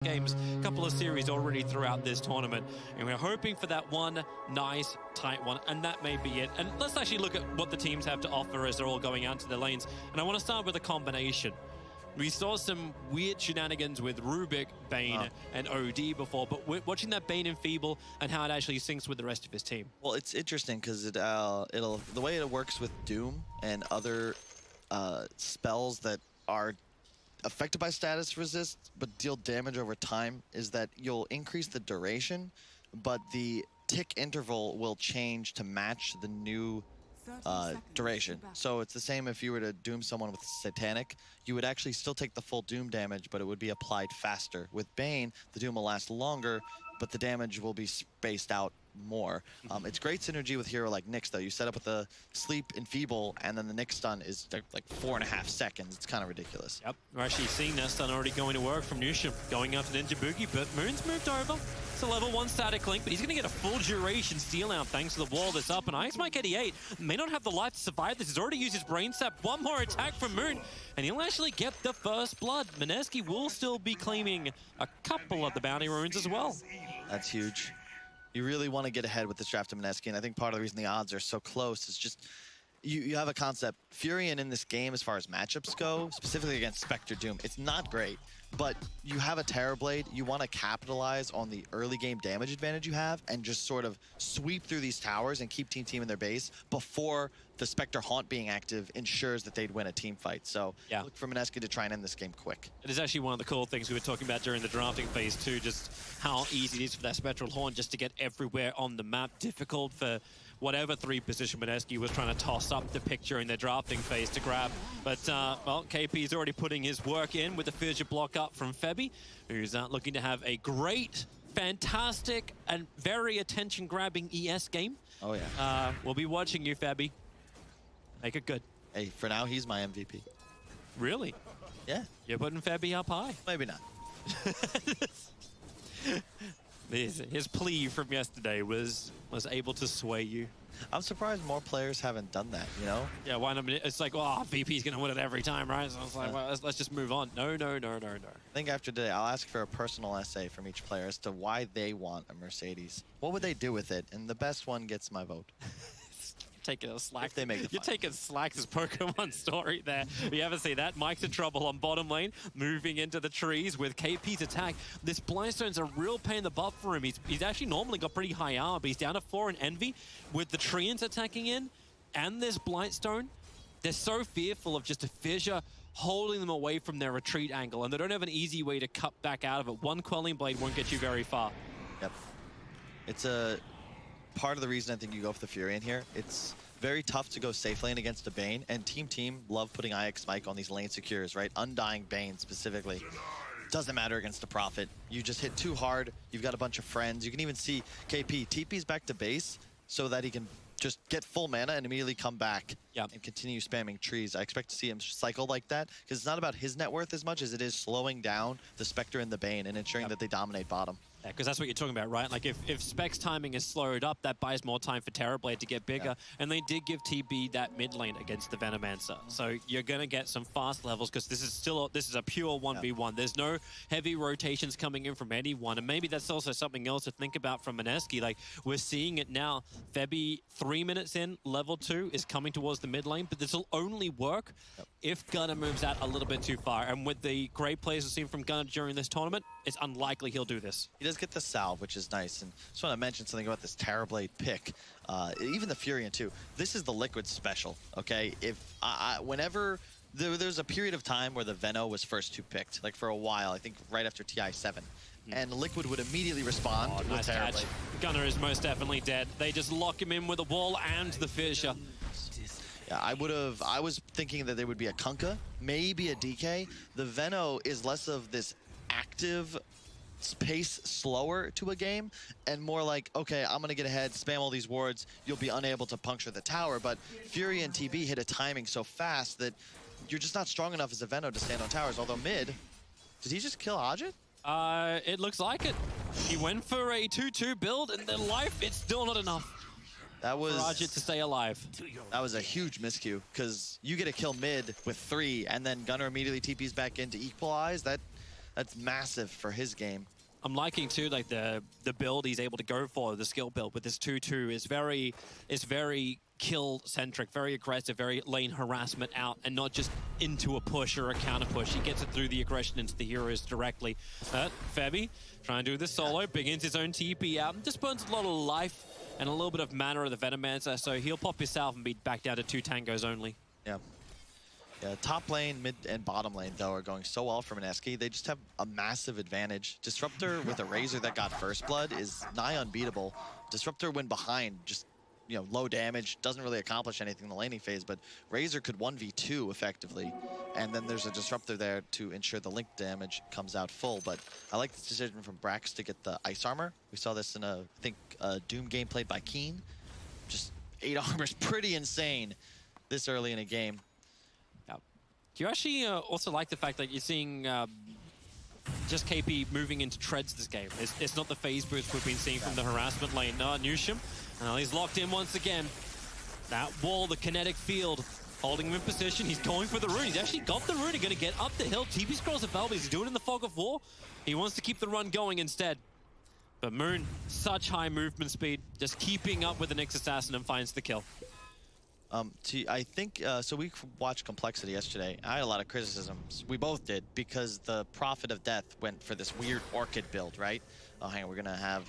games, a couple of series already throughout this tournament, and we're hoping for that one nice tight one, and that may be it. And let's actually look at what the teams have to offer as they're all going out to their lanes. And I want to start with a combination. We saw some weird shenanigans with Rubik, Bane, and OD before, but we're watching that Bane Enfeeble and how it actually syncs with the rest of his team. Well, it's interesting because the way it works with Doom and other spells that are affected by status resist but deal damage over time is that you'll increase the duration, but the tick interval will change to match the new duration. So it's the same if you were to doom someone with Satanic, you would actually still take the full doom damage, but it would be applied faster. With Bane, the doom will last longer, but the damage will be spaced out more. It's great synergy with hero like Nyx, though. You set up with a Sleep Enfeeble, and then the Nyx stun is like 4.5 seconds. It's kind of ridiculous. Yep, we're actually seeing that stun already going to work from Nusham, going after Ninja Boogie, but Moon's moved over. It's a level 1 static link, but he's going to get a full duration steal out thanks to the wall that's up, and Ice Mike 88 may not have the life to survive this. He's already used his Brain Sap. One more attack from Moon, and he'll actually get the first blood. Mineski will still be claiming a couple of the bounty runes as well. That's huge. You really want to get ahead with this draft of Mineski, and I think part of the reason the odds are so close is just you have a concept. Furion in this game, as far as matchups go, specifically against Spectre Doom, it's not great, but you have a Terrorblade. You want to capitalize on the early game damage advantage you have and just sort of sweep through these towers and keep Team in their base before the Spectre Haunt being active ensures that they'd win a team fight. So look for Mineski to try and end this game quick. It is actually one of the cool things we were talking about during the drafting phase too, just how easy it is for that Spectral Haunt just to get everywhere on the map. Difficult for whatever 3 position Mineski was trying to toss up the pick during their drafting phase to grab. But, well, KP is already putting his work in with the Fissure block up from Febby, who's looking to have a great, fantastic, and very attention-grabbing ES game. Oh, yeah. We'll be watching you, Febby. Make it good. Hey, for now, he's my MVP. Really? Yeah. You're putting Febby up high? Maybe not. His plea from yesterday was able to sway you. I'm surprised more players haven't done that, you know? Yeah, why not? It's like, oh, VP's going to win it every time, right? So I was like, well, let's just move on. No. I think after today, I'll ask for a personal essay from each player as to why they want a Mercedes. What would they do with it? And the best one gets my vote. Taking a slack. If they make the You're taking Slack's Pokemon story there. You ever see that? Mike's in trouble on bottom lane, moving into the trees with KP's attack. This Blindstone's a real pain in the butt for him. He's actually normally got pretty high armor, but he's down to 4 in Envy. With the Treants attacking in and this Blindstone, they're so fearful of just a fissure holding them away from their retreat angle, and they don't have an easy way to cut back out of it. One Quelling Blade won't get you very far. Yep. It's a part of the reason I think you go for the Furion here. It's very tough to go safe lane against a Bane, and Team love putting IX Mike on these lane secures, right? Undying Bane specifically. Doesn't matter against a Prophet. You just hit too hard. You've got a bunch of friends. You can even see KP TP's back to base so that he can just get full mana and immediately come back and continue spamming trees. I expect to see him cycle like that because it's not about his net worth as much as it is slowing down the Spectre and the Bane and ensuring that they dominate bottom. Yeah, because that's what you're talking about, right? Like, if Spec's timing is slowed up, that buys more time for Terrorblade to get bigger. And they did give TB that mid lane against the Venomancer. So you're going to get some fast levels because this is a pure 1v1. There's no heavy rotations coming in from anyone. And maybe that's also something else to think about from Mineski. Like, we're seeing it now. Febby, 3 minutes in, level 2 is coming towards the mid lane, but this will only work if Gunnar moves out a little bit too far. And with the great plays we've seen from Gunnar during this tournament, it's unlikely he'll do this. He does get the salve, which is nice. And just want to mention something about this Terrorblade pick. Even the Furion too. This is the Liquid special, okay? If whenever there's a period of time where the Veno was first 2 picked, like for a while, I think right after TI7. And Liquid would immediately respond with nice Terrorblade. Catch. Gunnar is most definitely dead. They just lock him in with a wall and the fissure. Yeah, I was thinking that there would be a Kunkka, maybe a DK. The Veno is less of this active pace slower to a game and more like, okay, I'm gonna get ahead, spam all these wards, you'll be unable to puncture the tower. But Fury and TB hit a timing so fast that you're just not strong enough as a Veno to stand on towers. Although mid, did he just kill Ajit? It looks like it. He went for a 2-2 build, and then life, it's still not enough. That was for Ajit to stay alive. That was a huge miscue because you get a kill mid with 3, and then Gunnar immediately TPs back in to equalize. That's That's massive for his game. I'm liking too, like the build he's able to go for, the skill build with this 2-2 is very kill centric, very aggressive, very lane harassment out, and not just into a push or a counter push. He gets it through the aggression into the heroes directly. Febby trying to do this solo, begins his own TP out, just burns a lot of life and a little bit of mana of the Venomancer, so he'll pop himself and be back down to 2 tangos only. Yeah. Yeah, top lane, mid, and bottom lane, though, are going so well for Mineski. They just have a massive advantage. Disruptor with a Razor that got first blood is nigh unbeatable. Disruptor when behind, just, you know, low damage, doesn't really accomplish anything in the laning phase, but Razor could 1v2 effectively. And then there's a Disruptor there to ensure the link damage comes out full. But I like this decision from Brax to get the Ice Armor. We saw this in I think, Doom game played by Keen. Just 8 armor is pretty insane this early in a game. Do you actually also like the fact that you're seeing just KP moving into treads this game? It's not the phase boost we've been seeing from the harassment lane. No, Newsham, he's locked in once again. That wall, the kinetic field, holding him in position. He's going for the rune. He's actually got the rune. He's going to get up the hill. TP scrolls of Velvet. He's doing it in the fog of war. He wants to keep the run going instead. But Moon, such high movement speed, just keeping up with the Nyx Assassin and finds the kill. I think, so we watched Complexity yesterday. I had a lot of criticisms. We both did, because the Prophet of Death went for this weird Orchid build, right? Oh, hang on, we're gonna have...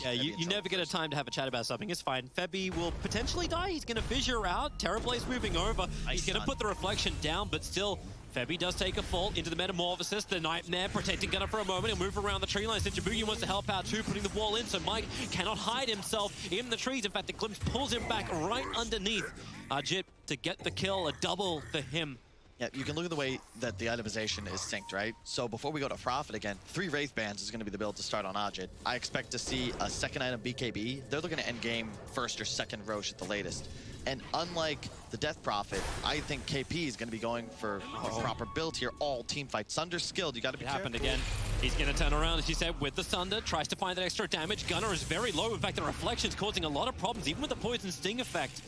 Yeah, you never get a time to have a chat about something. It's fine. Febby will potentially die. He's gonna fissure out. Terrablade's moving over. He's gonna put the reflection down, but still, Febby does take a fall into the Metamorphosis. The Nightmare protecting Gunnar for a moment. He'll move around the tree line. Sinjabugi wants to help out too, putting the wall in, so Mike cannot hide himself in the trees. In fact, the glimpse pulls him back right underneath. Ajit to get the kill, a double for him. Yeah, you can look at the way that the itemization is synced, right? So before we go to Prophet again, 3 Wraith Bands is going to be the build to start on Ajit. I expect to see a second item BKB. They're looking to end game first or second Roche at the latest. And unlike the Death Prophet, I think KP is going to be going for a proper build here. All team fight. Sunder's skilled. You got to be careful. Happened again. He's going to turn around, as you said, with the Sunder. Tries to find that extra damage. Gunnar is very low. In fact, the Reflection's causing a lot of problems, even with the Poison Sting effect.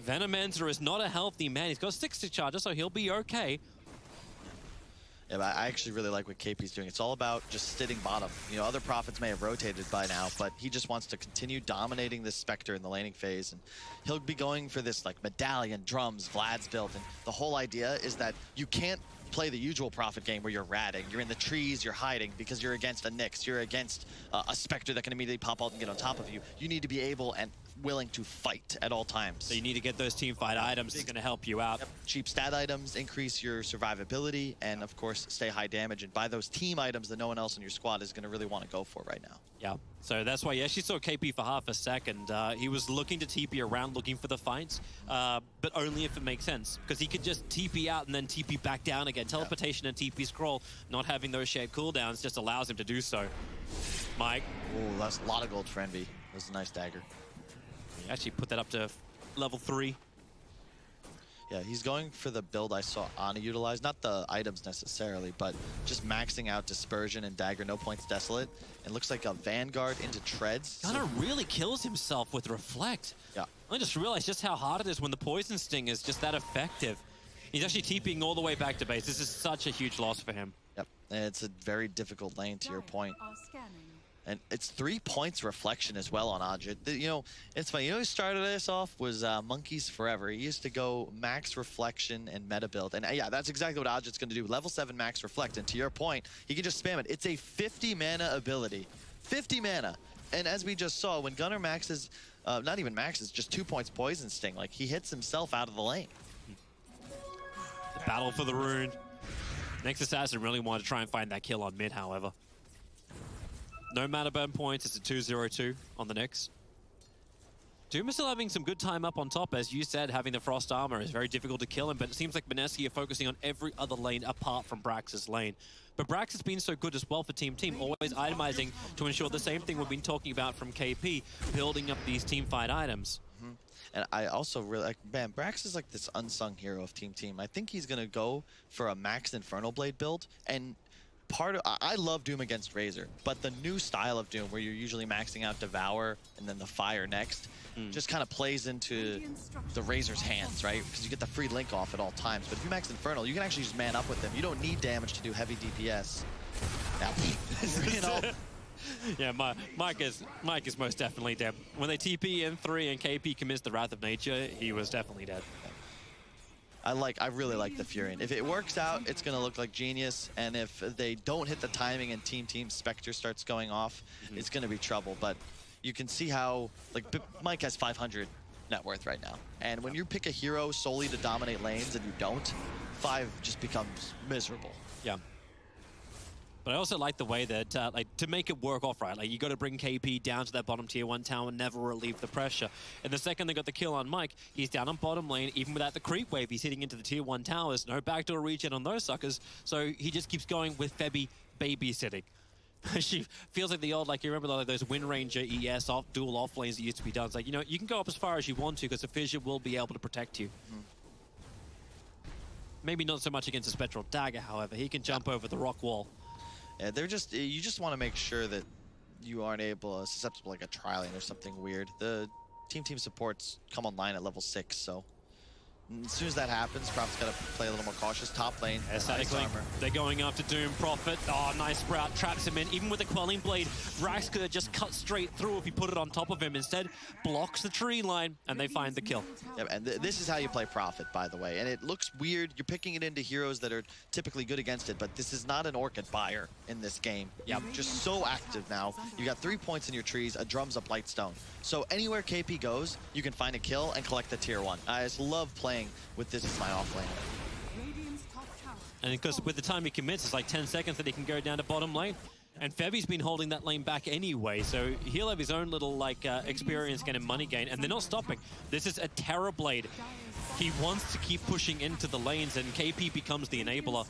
Venomancer is not a healthy man. He's got 60 charges, so he'll be okay. Yeah, but I actually really like what KP's doing. It's all about just sitting bottom. You know, other Prophets may have rotated by now, but he just wants to continue dominating this Spectre in the laning phase. And he'll be going for this, like, Medallion, Drums, Vlad's build. And the whole idea is that you can't play the usual Prophet game where you're ratting. You're in the trees, you're hiding because you're against a Nyx. You're against a Spectre that can immediately pop out and get on top of you. You need to be able and willing to fight at all times. So you need to get those team fight items. It's going to help you out. Yep. Cheap stat items, increase your survivability, and of course, stay high damage. And buy those team items that no one else in your squad is going to really want to go for right now. Yeah, so that's why you actually saw KP for half a second. He was looking to TP around, looking for the fights, but only if it makes sense. Because he could just TP out and then TP back down again. Teleportation and TP scroll, not having those shared cooldowns, just allows him to do so. Mike. Oh, that's a lot of gold for Envy. That was a nice dagger. He actually put that up to level 3. Yeah, he's going for the build I saw Ana utilize. Not the items necessarily, but just maxing out Dispersion and Dagger, no points Desolate. It looks like a Vanguard into Treads. Gunnar really kills himself with Reflect. Yeah. I just realized just how hard it is when the Poison Sting is just that effective. He's actually TPing all the way back to base. This is such a huge loss for him. Yep, and it's a very difficult lane to your point. And it's 3 points reflection as well on Ajit. You know, it's funny. You know who started this off was Monkeys Forever. He used to go max reflection and meta build. And yeah, that's exactly what Ajit's going to do. Level 7 max reflect. And to your point, he can just spam it. It's a 50 mana ability. 50 mana. And as we just saw, when Gunnar maxes, not even maxes, just 2 points Poison Sting, like he hits himself out of the lane. The battle for the rune. Nyx Assassin really wanted to try and find that kill on mid, however. No mana burn points, it's a 2-0-2 on the Nyx. Doom is still having some good time up on top. As you said, having the Frost Armor is very difficult to kill him, but it seems like Mineski are focusing on every other lane apart from Brax's lane. But Brax has been so good as well for Team, always itemizing to ensure the same thing we've been talking about from KP, building up these team fight items. Mm-hmm. And I also really like, man, Brax is like this unsung hero of Team. I think he's going to go for a max Infernal Blade build, and I love Doom against Razor, but the new style of Doom where you're usually maxing out Devour and then the Fire next just kind of plays into the Razor's hands, right? Because you get the free link off at all times. But if you max Infernal, you can actually just man up with them. You don't need damage to do heavy DPS. Now, Yeah, Mike is most definitely dead. When they TP in 3 and KP commits the Wrath of Nature, he was definitely dead. I really like the Furion. If it works out, it's gonna look like genius, and if they don't hit the timing and Team Spectre starts going off, it's gonna be trouble. But you can see how, like, Mike has 500 net worth right now, and when you pick a hero solely to dominate lanes and you don't, 5 just becomes miserable. Yeah. But I also like the way that, like, to make it work off right, like, you got to bring KP down to that bottom tier 1 tower and never relieve the pressure. And the second they got the kill on Mike, he's down on bottom lane, even without the creep wave, he's hitting into the tier 1 towers, no backdoor regen on those suckers, so he just keeps going with Febby babysitting. She feels like the old, like, you remember like those Wind Ranger ES dual off lanes that used to be done. It's like, you know, you can go up as far as you want to because the Fissure will be able to protect you. Maybe not so much against a Spectral Dagger, however. He can jump over the rock wall. Yeah, you just want to make sure that you aren't susceptible like a Trilane or something weird. The team supports come online at level 6, so as soon as that happens, Prophet's got to play a little more cautious. Top lane, nice armor. They're going after Doom Prophet. Oh, nice Sprout, traps him in. Even with the Quelling Blade, Rax could have just cut straight through if he put it on top of him. Instead, blocks the tree line, and they find the kill. Yeah, and this is how you play Prophet, by the way. And it looks weird. You're picking it into heroes that are typically good against it, but this is not an Orchid buyer in this game. Yep. You're just so active now. You got 3 points in your trees, a drums, a Blightstone. So anywhere KP goes, you can find a kill and collect the tier 1. I just love playing with this as my offlane. And because with the time he commits, it's like 10 seconds that he can go down to bottom lane. And Febby's been holding that lane back anyway, so he'll have his own little, like, experience getting money gain, and they're not stopping. This is a Terrorblade. He wants to keep pushing into the lanes, and KP becomes the enabler.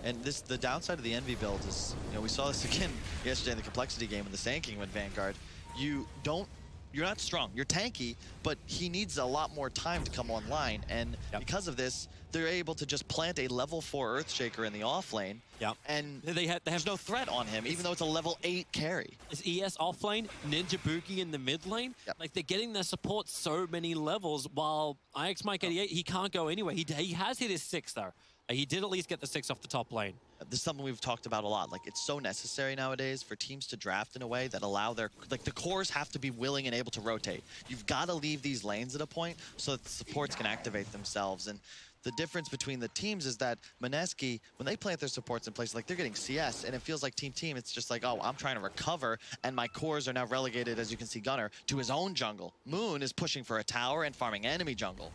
And the downside of the Envy build is, you know, we saw this again yesterday in the Complexity game when the Sand King went Vanguard. You're not strong. You're tanky, but he needs a lot more time to come online. And because of this, they're able to just plant a level 4 Earthshaker in the off lane. And there's no threat on him, even though it's a level 8 carry. It's ES off lane, Ninja Boogie in the mid lane. Like, they're getting their support so many levels, while IX Mike 88, he can't go anywhere. He has hit his 6, though. He did at least get the 6 off the top lane. This is something we've talked about a lot. Like, it's so necessary nowadays for teams to draft in a way that allow the cores have to be willing and able to rotate. You've got to leave these lanes at a point so that the supports can activate themselves. And the difference between the teams is that Mineski, when they plant their supports in place, like, they're getting CS, and it feels like team, it's just like, oh, I'm trying to recover, and my cores are now relegated, as you can see, Gunnar, to his own jungle. Moon is pushing for a tower and farming enemy jungle.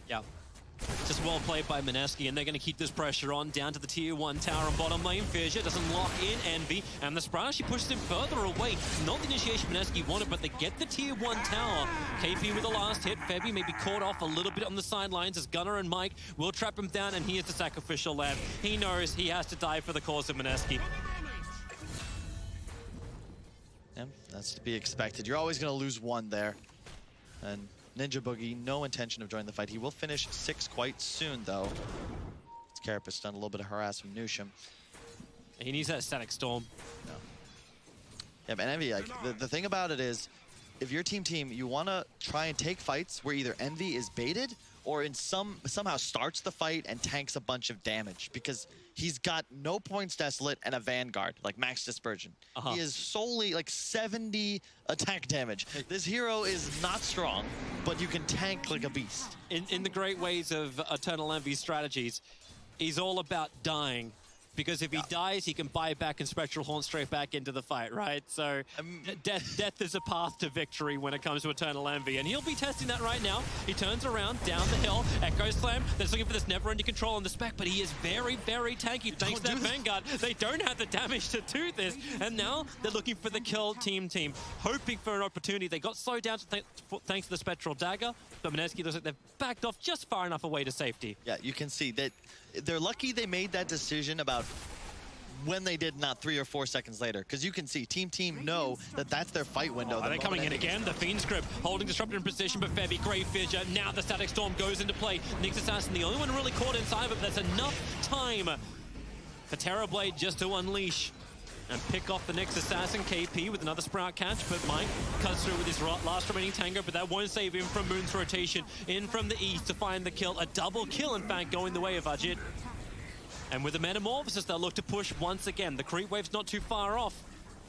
Just well played by Mineski, and they're going to keep this pressure on down to the tier 1 tower on bottom lane. Fissure doesn't lock in Envy, and the Sprout actually pushes him further away. Not the initiation Mineski wanted, but they get the tier 1 tower. KP with the last hit. Febby may be caught off a little bit on the sidelines as Gunnar and Mike will trap him down, and here's the sacrificial lamb. He knows he has to die for the cause of Mineski. Yeah, that's to be expected. You're always going to lose one there. And Ninja Boogie, no intention of joining the fight. He will finish 6 quite soon, though. Carapace done a little bit of harass from Nusham. He needs that Static Storm. Yeah, but Envy, like, the thing about it is, if you're team, you want to try and take fights where either Envy is baited or somehow starts the fight and tanks a bunch of damage, because he's got no points desolate and a Vanguard, like max dispersion. He is solely like 70 attack damage. This hero is not strong, but you can tank like a beast. In the great ways of Eternal Envy's strategies, he's all about dying. Because if he dies, he can buy back and Spectral Haunt straight back into the fight, right? So death is a path to victory when it comes to Eternal Envy. And he'll be testing that right now. He turns around, down the hill, Echo Slam. They're looking for this never-ending control on the spec, but he is very, very tanky. Thanks to that Vanguard, they don't have the damage to do this. And now they're looking for the kill team, hoping for an opportunity. They got slowed down thanks to the Spectral Dagger, but Mineski looks like they've backed off just far enough away to safety. Yeah, you can see that they're lucky they made that decision about when they did, not 3 or 4 seconds later, because you can see team know that that's their fight window. Are they coming in again? The Fiend's Grip holding Disruptor in position, but Febby, Grave Fissure, now the Static Storm goes into play. Nyx Assassin, the only one really caught inside, but there's enough time for Terrorblade just to unleash and pick off the Nyx Assassin. KP with another Sprout catch, but Mike cuts through with his last remaining Tango, but that won't save him from Moon's rotation in from the east to find the kill. A double kill, in fact, going the way of Ajit. And with the Metamorphosis, they'll look to push once again. The creep wave's not too far off,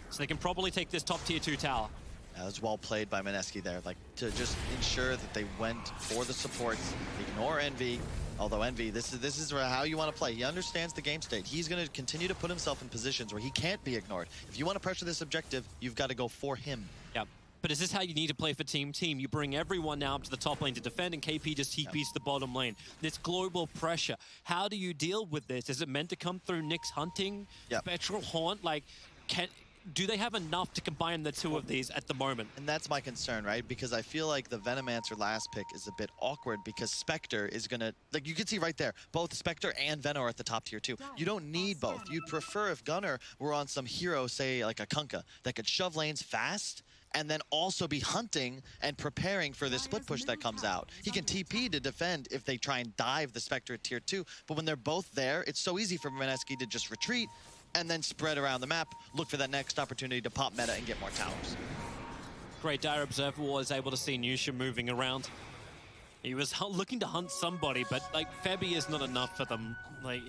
so they can probably take this top tier 2 tower. That was well played by Mineski there, like to just ensure that they went for the supports, ignore Envy. Although Envy, this is how you want to play. He understands the game state. He's going to continue to put himself in positions where he can't be ignored. If you want to pressure this objective, you've got to go for him. Yep. But is this how you need to play for Team? You bring everyone now up to the top lane to defend, and KP just TPs the bottom lane. This global pressure. How do you deal with this? Is it meant to come through Nyx hunting, Spectral Haunt? Like, do they have enough to combine the two of these at the moment? And that's my concern, right? Because I feel like the Venomancer last pick is a bit awkward because Spectre is going to... Like, you can see right there, both Spectre and Veno are at the top tier 2. You don't need both. You'd prefer if Gunnar were on some hero, say, like a Kunkka, that could shove lanes fast and then also be hunting and preparing for the split push that comes out. He can TP to defend if they try and dive the Spectre at tier 2, but when they're both there, it's so easy for Mineski to just retreat and then spread around the map, look for that next opportunity to pop meta and get more towers. Great Dire Observer was able to see Nusha moving around. He was looking to hunt somebody, but like Febby is not enough for them. Like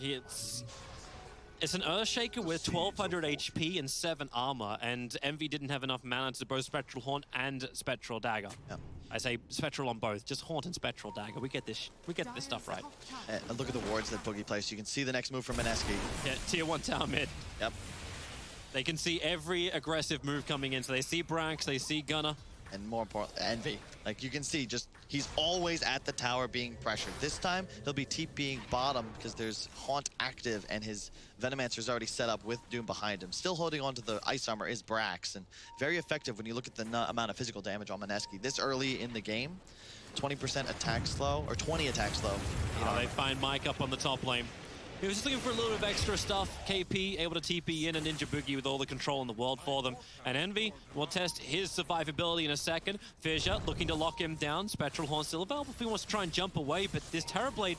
it's an Earthshaker with 1200 HP and 7 armor, and Envy didn't have enough mana to both Spectral Haunt and Spectral Dagger. Yep. I say Spectral on both, just Haunt and Spectral Dagger. We get this stuff right. And look at the wards that Boogie placed. You can see the next move from Mineski. Yeah, tier 1 tower mid. Yep. They can see every aggressive move coming in. So they see Branx, they see Gunnar. And more importantly, Envy. Like you can see, just he's always at the tower being pressured. This time, he'll be TPing bottom because there's Haunt active and his Venomancer's already set up with Doom behind him. Still holding on to the ice armor is Brax, and very effective when you look at the amount of physical damage on Mineski. This early in the game, 20% attack slow, or 20 attack slow. They find Mike up on the top lane. He was just looking for a little bit of extra stuff. KP able to TP in a Ninja Boogie with all the control in the world for them. And Envy will test his survivability in a second. Fissure looking to lock him down. Spectral Horn still available if he wants to try and jump away, but this Terrorblade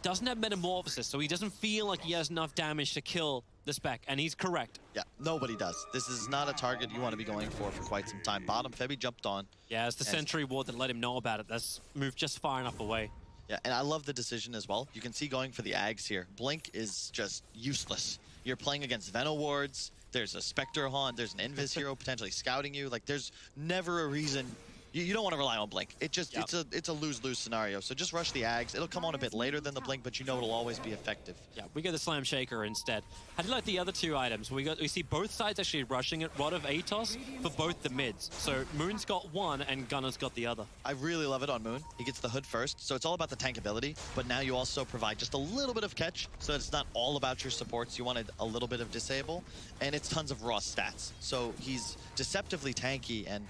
doesn't have Metamorphosis, so he doesn't feel like he has enough damage to kill the Spec, and he's correct. Yeah, nobody does. This is not a target you want to be going for quite some time. Bottom, Febby jumped on. Yeah, it's the Sentry Ward that let him know about it. That's moved just far enough away. Yeah, and I love the decision as well. You can see going for the Ags here. Blink is just useless. You're playing against Veno wards. There's a Spectre Haunt. There's an Invis hero potentially scouting you. Like, there's never a reason. You don't want to rely on Blink. It just it's a lose-lose scenario. So just rush the Ags. It'll come on a bit later than the Blink, but you know it'll always be effective. Yeah, we get the Slam Shaker instead. How do you like the other two items? We see both sides actually rushing it. Rod of Atos for both the mids. So Moon's got one and Gunnar's got the other. I really love it on Moon. He gets the hood first, so it's all about the tankability. But now you also provide just a little bit of catch, so it's not all about your supports. You wanted a little bit of disable, and it's tons of raw stats. So he's deceptively tanky, and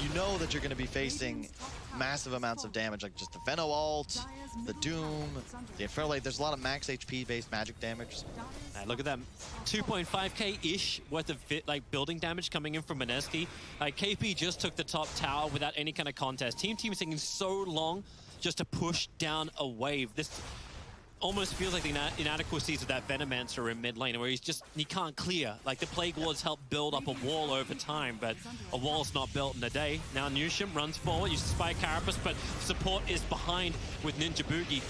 you know that you're going to be facing massive amounts of damage, like just the Veno ult, the Doom, the Infernal Blade. There's a lot of max HP-based magic damage. Look at them, 2.5k-ish worth of building damage coming in from Mineski. KP just took the top tower without any kind of contest. Team is taking so long just to push down a wave. This almost feels like the inadequacies of that Venomancer in mid lane, where he can't clear. Like, the Plague Wards help build up a wall over time, but a wall's not built in a day. Now Nusha runs forward, uses Spike Carapace, but support is behind with Ninja Boogie.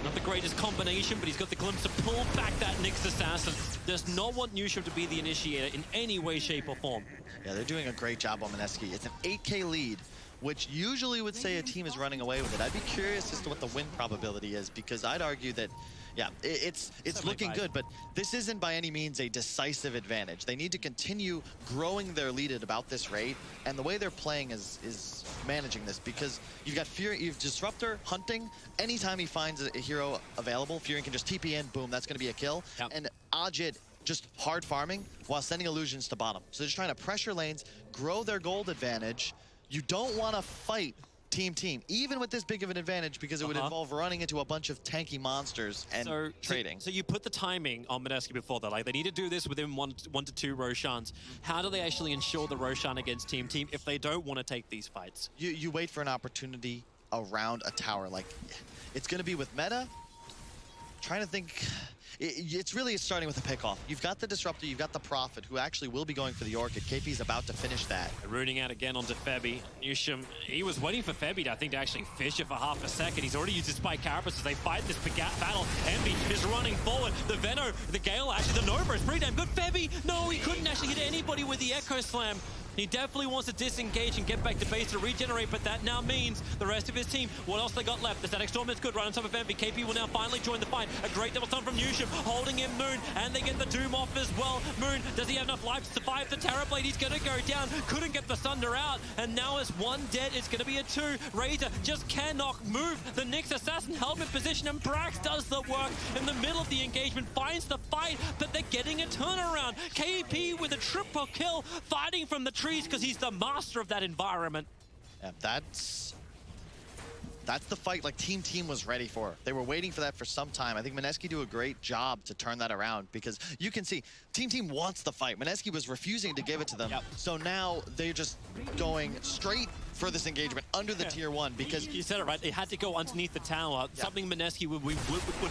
Not the greatest combination, but he's got the glimpse to pull back that Nyx Assassin. Does not want Nusha to be the initiator in any way, shape, or form. Yeah, they're doing a great job on Mineski. It's an 8k lead, which usually would say a team is running away with it. I'd be curious as to what the win probability is, because I'd argue that, yeah, it's looking good, but this isn't by any means a decisive advantage. They need to continue growing their lead at about this rate, and the way they're playing is managing this, because you've got Fury, you've Disruptor hunting. Anytime he finds a hero available, Fury can just TP in, boom, that's going to be a kill. Yep. And Ajit just hard farming while sending illusions to bottom. So they're just trying to pressure lanes, grow their gold advantage. You don't want to fight team, even with this big of an advantage, because it would involve running into a bunch of tanky monsters and trading. So you put the timing on Mineski before that. Like, they need to do this within one to two Roshans. How do they actually ensure the Roshan against team if they don't want to take these fights? You wait for an opportunity around a tower. Like, it's going to be with meta. trying to think. It's really starting with a pickoff. You've got the Disruptor, you've got the Prophet, who actually will be going for the Orchid. KP's about to finish that. Rooting out again onto Febby. Yushim, he was waiting for Febby to, I think, to actually fish it for half a second. He's already used his Spike Carapace as they fight this battle. Envy is running forward. The Veno, the Gale, actually the Nova is pretty damn good. Febby, no, he couldn't actually hit anybody with the Echo Slam. He definitely wants to disengage and get back to base to regenerate, but that now means the rest of his team, what else they got left? The Static Storm is good, right on top of Envy. KP will now finally join the fight. A great double stun from Yushim, holding in Moon, and they get the Doom off as well. Moon, does he have enough life to survive the Terrorblade? He's gonna go down, couldn't get the Thunder out, and now it's one dead, it's gonna be a two. Razor just cannot move. The Nyx Assassin held in position, and Brax does the work in the middle of the engagement, finds the fight, but they're getting a turnaround. KP with a triple kill, fighting from the trees, because he's the master of that environment. Yeah, that's the fight like Team was ready for. They were waiting for that for some time. I think Mineski do a great job to turn that around, because you can see Team wants the fight. Mineski was refusing to give it to them. Yep. So now they're just going straight for this engagement under the tier 1, because you said it right. They had to go underneath the tower, something Mineski would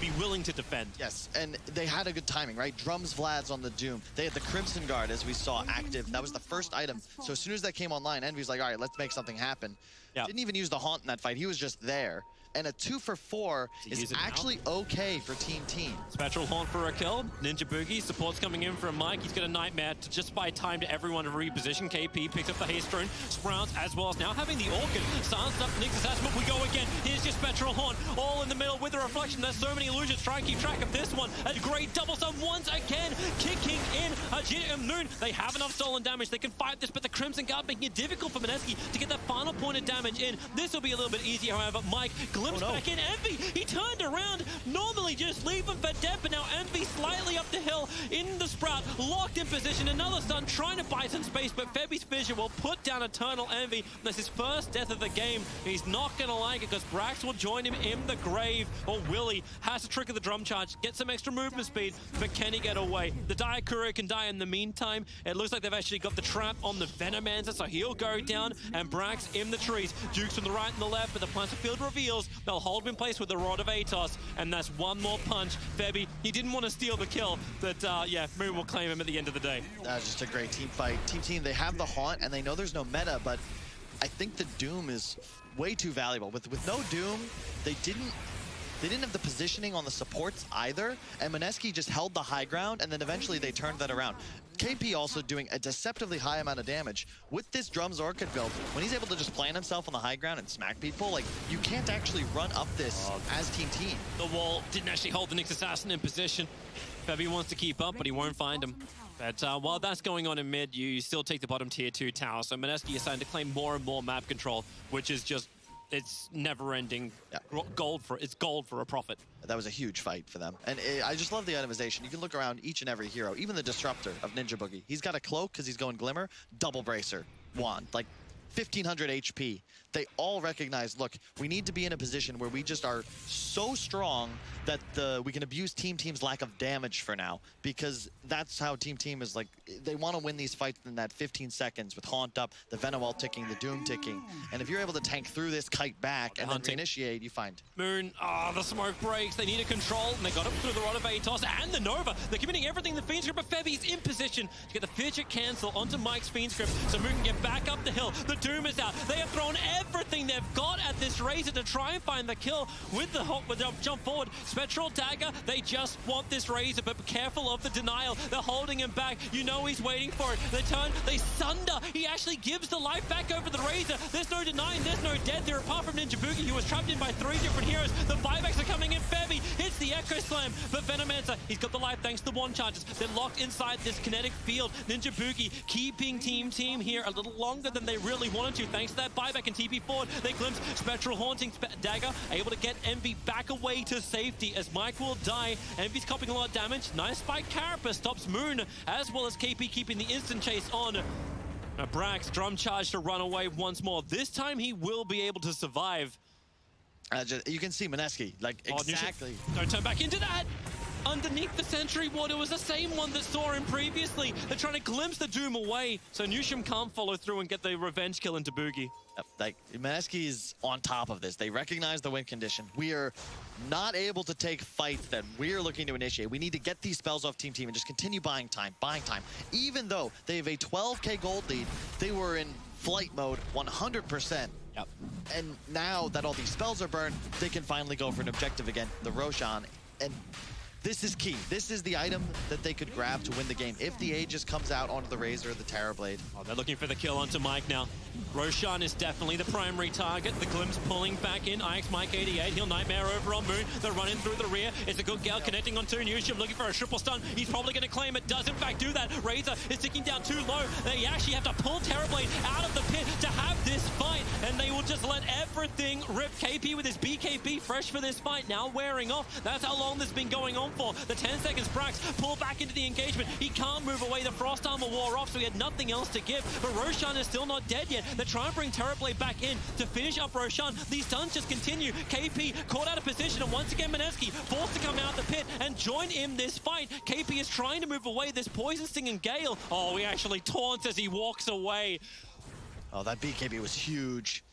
be willing to defend. Yes, and they had a good timing, right? Drums Vlad's on the Doom. They had the Crimson Guard, as we saw, active. That was the first item. So as soon as that came online, Envy's like, all right, let's make something happen. Yep. Didn't even use the Haunt in that fight. He was just there. And a 2 for 4 is actually okay for Team. Spectral Haunt for a kill. Ninja Boogie, support's coming in from Mike. He's got a Nightmare to just buy time to everyone to reposition. KP picks up the Haste Rune. Sprouts, as well as now having the Orchid. Silenced up the Nyx Assassin, but we go again. Here's your Spectral Haunt, all in the middle with the Reflection. There's so many illusions. Try and keep track of this one. A great double stun once again, kicking in Ajit and Moon. They have enough stolen damage. They can fight this, but the Crimson Guard making it difficult for Mineski to get that final point of damage in. This will be a little bit easier, however. Mike glimpsed back in. Envy, he turned around, normally just leave him for dead, but now Envy slightly up the hill in the Sprout, locked in position, another stun, trying to buy some space, but Febby's Fissure will put down Eternal Envy. That's his first death of the game. He's not going to like it, because Brax will join him in the grave, or Willie has to trigger the drum charge, get some extra movement speed, but can he get away? The Diakuro can die in the meantime. It looks like they've actually got the trap on the Venomancer, so he'll go down, and Brax in the trees. Jukes from the right and the left, but the Planter Field reveals they'll hold him in place with the Rod of Atos, and that's one more punch. Febby, he didn't want to steal the kill, but yeah, Moon will claim him at the end of the day. That's just a great team fight. Team, they have the Haunt, and they know there's no meta, but I think the Doom is way too valuable. With no Doom, they didn't have the positioning on the supports either, and Mineski just held the high ground, and then eventually they turned that around. KP also doing a deceptively high amount of damage. With this Drums Orchid build, when he's able to just plant himself on the high ground and smack people, like, you can't actually run up this as Team. The wall didn't actually hold the Nyx Assassin in position. Febby wants to keep up, but he won't find him. But while that's going on in mid, you still take the bottom tier 2 tower, so Mineski is starting to claim more and more map control, which is just, it's never-ending gold for a Prophet. That was a huge fight for them. And I just love the itemization. You can look around each and every hero, even the Disruptor of Ninja Boogie. He's got a cloak because he's going Glimmer, double bracer, wand, like 1500 HP. They all recognize, look, we need to be in a position where we just are so strong that we can abuse Team's lack of damage for now, because that's how Team is like, they want to win these fights in that 15 seconds with Haunt up, the Venom ticking, the Doom ticking. And if you're able to tank through this, kite back, and then reinitiate, you find. Moon, the smoke breaks. They need a control, and they got him through the Rod of Atos and the Nova. They're committing everything the Fiend Script, but Febby's in position to get the Fidget cancel onto Mike's Fiend Script, so Moon can get back up the hill. The Doom is out. They have thrown everything they've got at this Razor to try and find the kill with the jump forward. Spectral Dagger, they just want this Razor, but be careful of the denial. They're holding him back. You know he's waiting for it. They turn, they sunder. He actually gives the life back over the Razor. There's no denying, there's no death there apart from Ninja Boogie, who was trapped in by 3 different heroes. The buybacks are coming in. Febby hits the Echo Slam, but Venomancer, he's got the life thanks to the wand charges. They're locked inside this kinetic field. Ninja Boogie keeping Team here a little longer than they really wanted to, thanks to that buyback and TP forward. They glimpse Spectral Haunting Dagger, able to get Envy back away to safety as Mike will die. Envy's copying a lot of damage. Nice Spike Carapace stops Moon, as well as KP keeping the instant chase on. Brax, drum charge to run away once more. This time he will be able to survive. You can see Mineski, like, exactly. Don't turn back into that. underneath the sentry ward. It was the same one that saw him previously. They're trying to glimpse the Doom away, so Newsham can't follow through and get the revenge kill into Boogie. Like, Mineski is on top of this. They recognize the win condition. We are not able to take fights that we're looking to initiate. We need to get these spells off Team and just continue buying time. Even though they have a 12K gold lead, they were in flight mode 100%. Yep. And now that all these spells are burned, they can finally go for an objective again, the Roshan. And this is key. This is the item that they could grab to win the game. If the Aegis comes out onto the Razor or the Terrorblade. Oh, they're looking for the kill onto Mike now. Roshan is definitely the primary target. The Glimpse pulling back in. IX Mike 88. He'll Nightmare over on Moon. They're running through the rear. It's a good Gale connecting on 2. Newsham looking for a triple stun. He's probably going to claim it. Does in fact do that. Razor is ticking down too low. They actually have to pull Terrorblade out of the pit to have this fight. And they will just let everything rip. KP with his BKB fresh for this fight. Now wearing off. That's how long this has been going on for. The 10 seconds Brax pull back into the engagement. He can't move away. The Frost Armor wore off, so he had nothing else to give. But Roshan is still not dead yet. They're trying to bring Terrorblade back in to finish up Roshan. These stuns just continue. KP caught out of position, and once again Mineski forced to come out the pit and join in this fight. KP is trying to move away. This Poison Sting and Gale. Oh, he actually taunts as he walks away. Oh, that BKB was huge.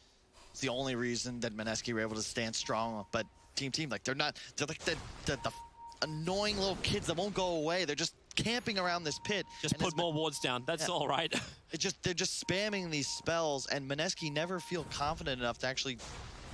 It's the only reason that Mineski were able to stand strong. But team, like they're like the annoying little kids that won't go away. They're just camping around this pit. Just put more wards down. That's all right. They're just spamming these spells, and Mineski never feel confident enough to actually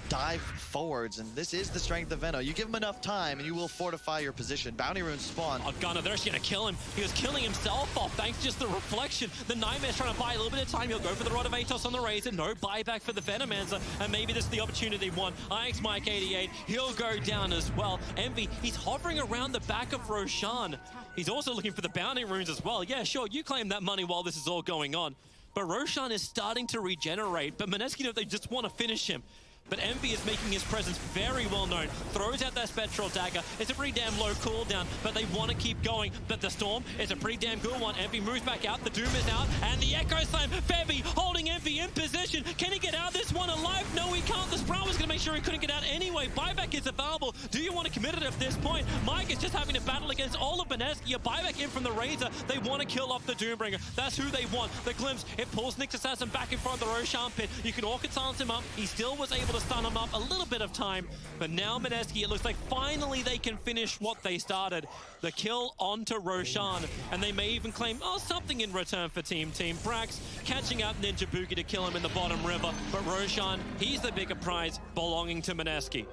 dive forwards, and this is the strength of Veno. You give him enough time and you will fortify your position. Bounty runes spawn. Oh, Gunnar, they're actually gonna kill him. He was killing himself off thanks to just the reflection. The Nightmare's trying to buy a little bit of time. He'll go for the Rod of Atos on the Razor. No buyback for the Venomancer, and maybe this is the opportunity one. IX Mike 88, he'll go down as well. Envy, he's hovering around the back of Roshan. He's also looking for the bounty runes as well. Yeah, sure, you claim that money while this is all going on. But Roshan is starting to regenerate, but Mineski, they just want to finish him. But Envy is making his presence very well known. Throws out that Spectral Dagger. It's a pretty damn low cooldown, but they want to keep going. But the Storm is a pretty damn good one. Envy moves back out. The Doom is out. And the Echo Slam. Febby holding Envy in position. Can he get out of this one alive? No, he can't. The Sprout was going to make sure he couldn't get out anyway. Buyback is available. Do you want to commit it at this point? Mike is just having to battle against all of Mineski. A buyback in from the Razor. They want to kill off the Doombringer. That's who they want. The Glimpse. It pulls Nyx Assassin back in front of the Roshan pit. You can Orchid silence him up. He still was able to stun him up a little bit of time, but now Mineski, it looks like finally they can finish what they started. The kill onto Roshan, and they may even claim, something in return for Team. Brax catching out Ninja Boogie to kill him in the bottom river, but Roshan, he's the bigger prize belonging to Mineski.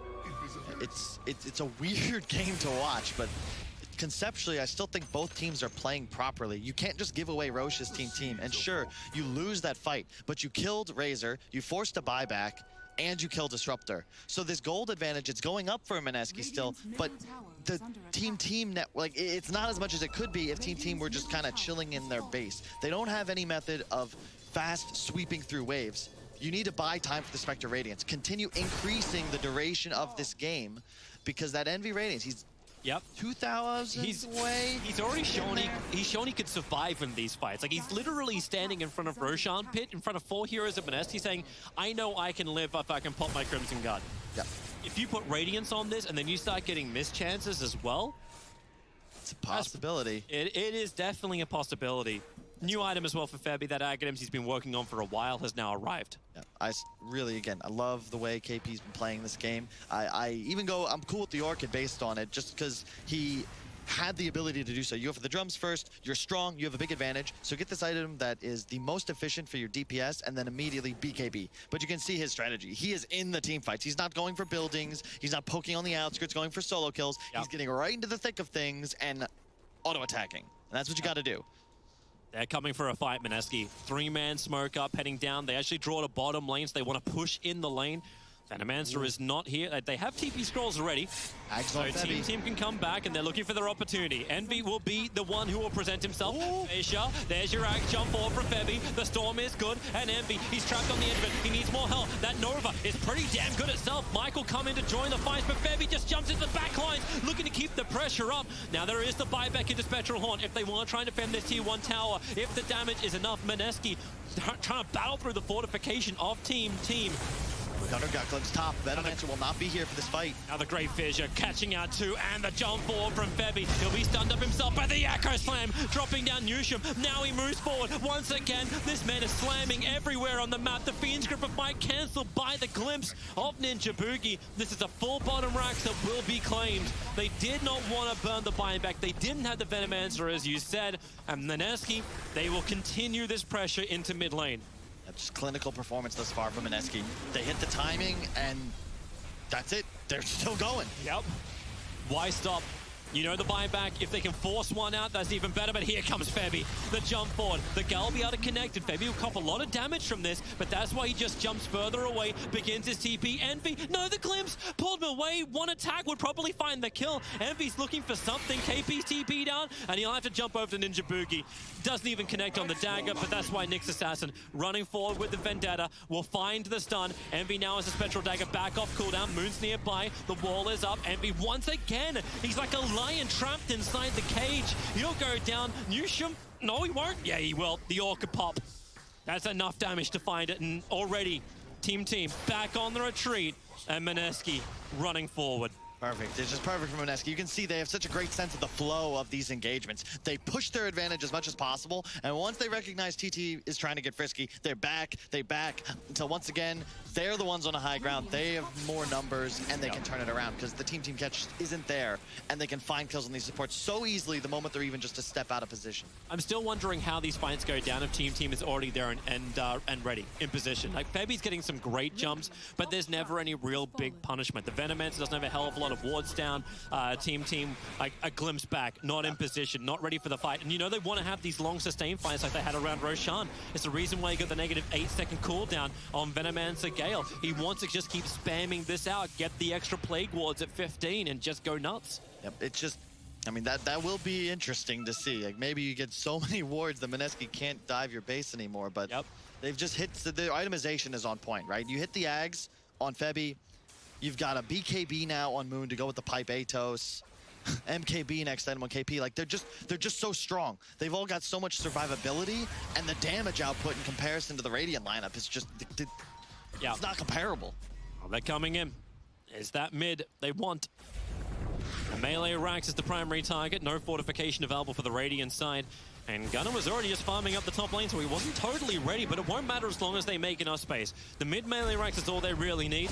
It's a weird game to watch, but conceptually, I still think both teams are playing properly. You can't just give away Roche's team. And sure, you lose that fight, but you killed Razor, you forced a buyback, and you kill Disruptor. So this gold advantage, it's going up for Mineski still, but the team net, like, it's not as much as it could be if team were just kind of chilling in their base. They don't have any method of fast sweeping through waves. You need to buy time for the Spectre Radiance. Continue increasing the duration of this game, because that Envy Radiance, he's 2,000 away. He's already shown he could survive in these fights. Like, he's literally standing in front of Roshan pit, in front of 4 heroes of Mineski, saying, I know I can live if I can pop my Crimson Guard. Yep. If you put Radiance on this and then you start getting missed chances as well, it's a possibility. It is definitely a possibility. New item as well for Febby. That Aghanims he's been working on for a while has now arrived. Yeah, I love the way KP's been playing this game. I even go, I'm cool with the Orchid based on it, just because he had the ability to do so. You go for the drums first, you're strong, you have a big advantage, so get this item that is the most efficient for your DPS, and then immediately BKB. But you can see his strategy. He is in the team fights. He's not going for buildings, he's not poking on the outskirts, going for solo kills. Yep. He's getting right into the thick of things and auto-attacking. And that's what you got to do. They're coming for a fight, Mineski. 3-man smoke up, heading down. They actually draw to bottom lanes. They want to push in the lane. Venomancer is not here. They have TP scrolls already. So team can come back, and they're looking for their opportunity. Envy will be the one who will present himself. Fisher, there's your axe jump forward from Febby. The Storm is good, and Envy, he's trapped on the end of it. He needs more help. That Nova is pretty damn good itself. Mike will come in to join the fight, but Febby just jumps into the back lines, looking to keep the pressure up. Now there is the buyback into Spectral Horn if they want to try and defend this tier 1 tower. If the damage is enough, Mineski trying to battle through the fortification of team. Gunner got glimpsed top. Venomancer will not be here for this fight. Now the Great Fissure catching out two, and the jump forward from Febby. He'll be stunned up himself by the Echo Slam, dropping down Newsham. Now he moves forward once again. This man is slamming everywhere on the map. The Fiend's Grip of Mike cancelled by the glimpse of Ninja Boogie. This is a full bottom racks that will be claimed. They did not want to burn the buyback. They didn't have the Venomancer, as you said. And Mineski, they will continue this pressure into mid lane. Just clinical performance thus far from Mineski. They hit the timing, and that's it. They're still going. Yep. Why stop? You know the buyback, if they can force one out, that's even better, but here comes Febby. The jump forward, the Gal will be able to connect, and Febby will cop a lot of damage from this, but that's why he just jumps further away, begins his TP. Envy, no, the glimpse, pulled him away, one attack would probably find the kill. Envy's looking for something, KP's TP down, and he'll have to jump over to Ninja Boogie. Doesn't even connect on the dagger, but that's why Nyx Assassin, running forward with the Vendetta, will find the stun. Envy now has a Spectral Dagger back off cooldown, Moon's nearby, the wall is up, Envy once again, he's like a lion trapped inside the cage. He'll go down. Newsham, no he won't. Yeah, he will. The Orca pop. That's enough damage to find it, and already Team back on the retreat, and Mineski running forward. Perfect. It's just perfect for Mineski. You can see they have such a great sense of the flow of these engagements. They push their advantage as much as possible, and once they recognize TT is trying to get frisky, they back, until once again, they're the ones on a high ground. They have more numbers, and they can turn it around, because the team catch isn't there, and they can find kills on these supports so easily the moment they're even just a step out of position. I'm still wondering how these fights go down if Team is already there and ready, in position. Like, Febby's getting some great jumps, but there's never any real big punishment. The Venomancer doesn't have a hell of a lot of wards down. Team like a glimpse back, not in position, not ready for the fight. And you know they want to have these long sustained fights like they had around Roshan. It's the reason why he got the negative 8-second cooldown on Venomancer Gale. He wants to just keep spamming this out, get the extra plague wards at 15 and just go nuts. Yep, it's just, I mean, that will be interesting to see. Like, maybe you get so many wards that Mineski can't dive your base anymore, but they've just hit, their itemization is on point, right? You hit the Ags on Febby, you've got a BKB now on Moon to go with the Pipe Atos, MKB next item on KP. Like, they're just so strong. They've all got so much survivability, and the damage output in comparison to the Radiant lineup is just, it's not comparable. Well, they're coming in. Is that mid they want? A melee Rax is the primary target. No fortification available for the Radiant side. And Gunner was already just farming up the top lane, so he wasn't totally ready, but it won't matter as long as they make enough space. The mid melee Rax is all they really need.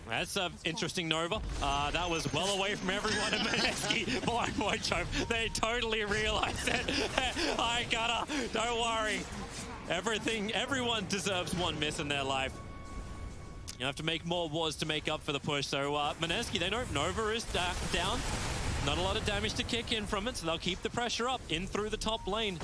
That's an interesting Nova. That was well away from everyone in Mineski. Boy, Chope, they totally realized it. I gotta, don't worry. Everyone deserves one miss in their life. You have to make more wards to make up for the push. So Mineski, they know Nova is down. Not a lot of damage to kick in from it, so they'll keep the pressure up in through the top lane.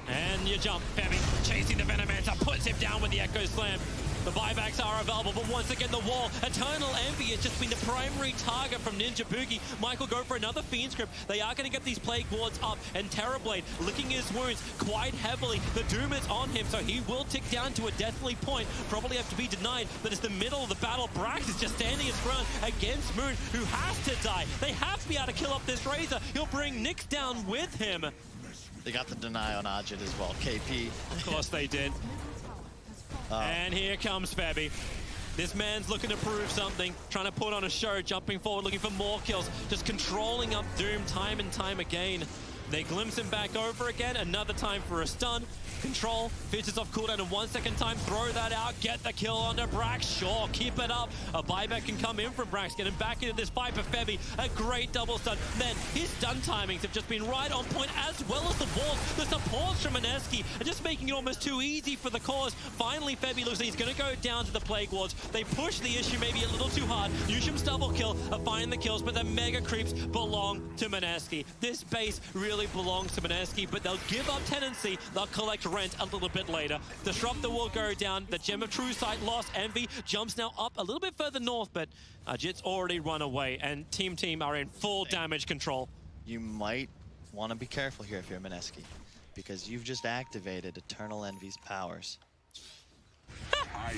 And you jump, Febby chasing the Venomancer, puts him down with the Echo Slam. The buybacks are available, but once again the wall. Eternal Envy has just been the primary target from Ninja Boogie. Michael go for another Fiend Script. They are going to get these Plague Wards up, and Terrorblade licking his wounds quite heavily. The Doom is on him, so he will tick down to a deathly point. Probably have to be denied, but it's the middle of the battle. Brax is just standing his ground against Moon, who has to die. They have to be able to kill up this Razor. He'll bring Nyx down with him. They got the deny on Ajit as well, KP. Of course they did. And here comes Febby. This man's looking to prove something, trying to put on a show, jumping forward, looking for more kills, just controlling up Doom time and time again. They glimpse him back over again, another time for a stun. Control, features off cooldown in 1 second time, throw that out, get the kill onto Brax, sure, keep it up. A buyback can come in from Brax, get him back into this fight for Febby. A great double stun. Then his stun timings have just been right on point, as well as the walls. The supports from Mineski are just making it almost too easy for the cause. Finally, Febby looks like he's going to go down to the Plague Wards. They push the issue maybe a little too hard. Newsham's double kill, find the kills, but the mega creeps belong to Mineski. This base really belongs to Mineski, but they'll give up tenancy. They'll collect rent a little bit later. Disruptor will go down. The Gem of True Sight lost. Envy jumps now up a little bit further north, but Jit's already run away, and Team are in full damage control. You might want to be careful here if you're Mineski, because you've just activated Eternal Envy's powers.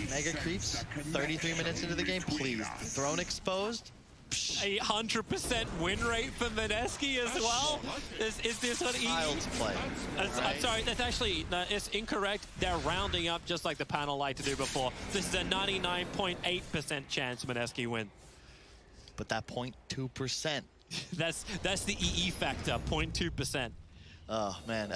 Mega creeps, 33 minutes into the game, please. The throne exposed, 100% win rate for Mineski as well. Is this what Child's play. I'm sorry, that's actually, it's incorrect. They're rounding up just like the panel liked to do before. This is a 99.8% chance Mineski win. But that 0.2%. That's the EE factor, 0.2%. Oh man,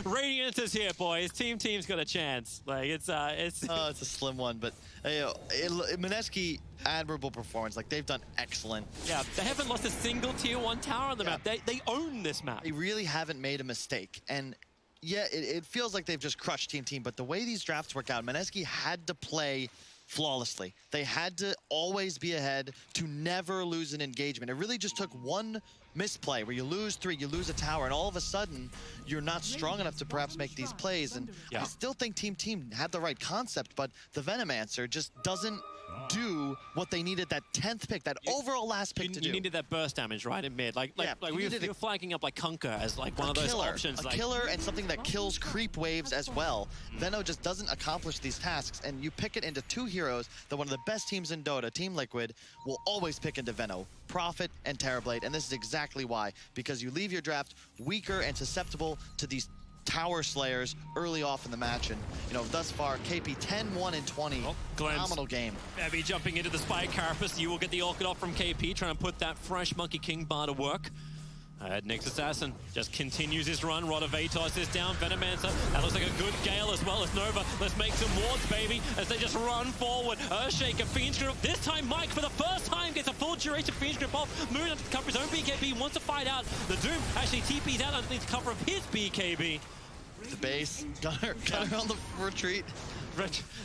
Radiant is here, boys. Team's got a chance. Like it's oh, it's a slim one, but Mineski, admirable performance. Like they've done excellent. Yeah, they haven't lost a single tier 1 tower on the map. They own this map. They really haven't made a mistake, and yeah, it feels like they've just crushed Team. But the way these drafts work out, Mineski had to play flawlessly. They had to always be ahead to never lose an engagement. It really just took one misplay where you lose 3, you lose a tower, and all of a sudden you're not strong enough to perhaps make these plays. And I still think Team had the right concept, but the Venomancer just doesn't do what they needed, that 10th pick, that overall last pick to do. You needed that burst damage right in mid. Like we were flagging up like Kunker as like one of those options. A killer and something that kills creep waves as well. Veno just doesn't accomplish these tasks, and you pick it into 2 heroes that one of the best teams in Dota, Team Liquid, will always pick into Veno. Prophet and Terrorblade, and this is exactly why. Because you leave your draft weaker and susceptible to these tower slayers early off in the match. And you know, thus far KP 10-1-20. Phenomenal game. Heavy jumping into the spike carapace. You will get the orchid off from KP, trying to put that fresh Monkey King bar to work. Nyx Assassin just continues his run. Rod of Atos is down. Venomancer, that looks like a good Gale as well as Nova. Let's make some wards, baby, as they just run forward. Earthshaker, Fiend's Grip. This time Mike, for the first time, gets a full duration Fiend's Grip off. Moon up to cover his own BKB, wants to fight out. The Doom actually TP's out underneath the cover of his BKB. The base, got her on the retreat.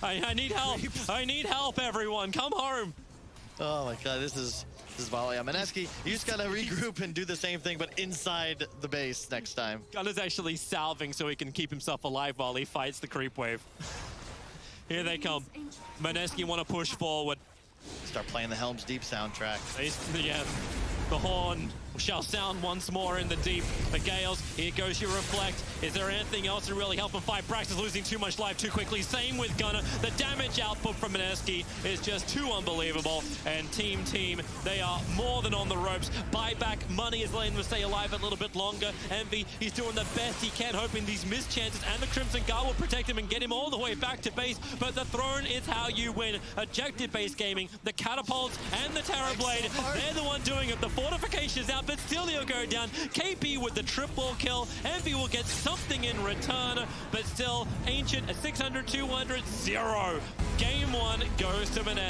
I need help. I need help, everyone. Come home. Oh my god, this is wild. Yeah, Mineski, you just gotta regroup and do the same thing, but inside the base next time. Gunner's actually salving so he can keep himself alive while he fights the creep wave. Here they come. Mineski want to push forward. Start playing the Helm's Deep soundtrack. Yeah, the horn shall sound once more in the deep. The Gales, here goes your reflect. Is there anything else to really help him fight? Brax is losing too much life too quickly. Same with Gunner. The damage output from Mineski is just too unbelievable. And Team, they are more than on the ropes. Buyback money is letting them stay alive a little bit longer. Envy, he's doing the best he can, hoping these missed chances and the Crimson Guard will protect him and get him all the way back to base. But the throne is how you win. Objective-based gaming, the catapults and the Terrorblade, they're the one doing it. The fortification's out, but still they'll go down. KP with the triple kill. Envy will get something in return, but still Ancient at 600, 200, 0. Game 1 goes to Mineski.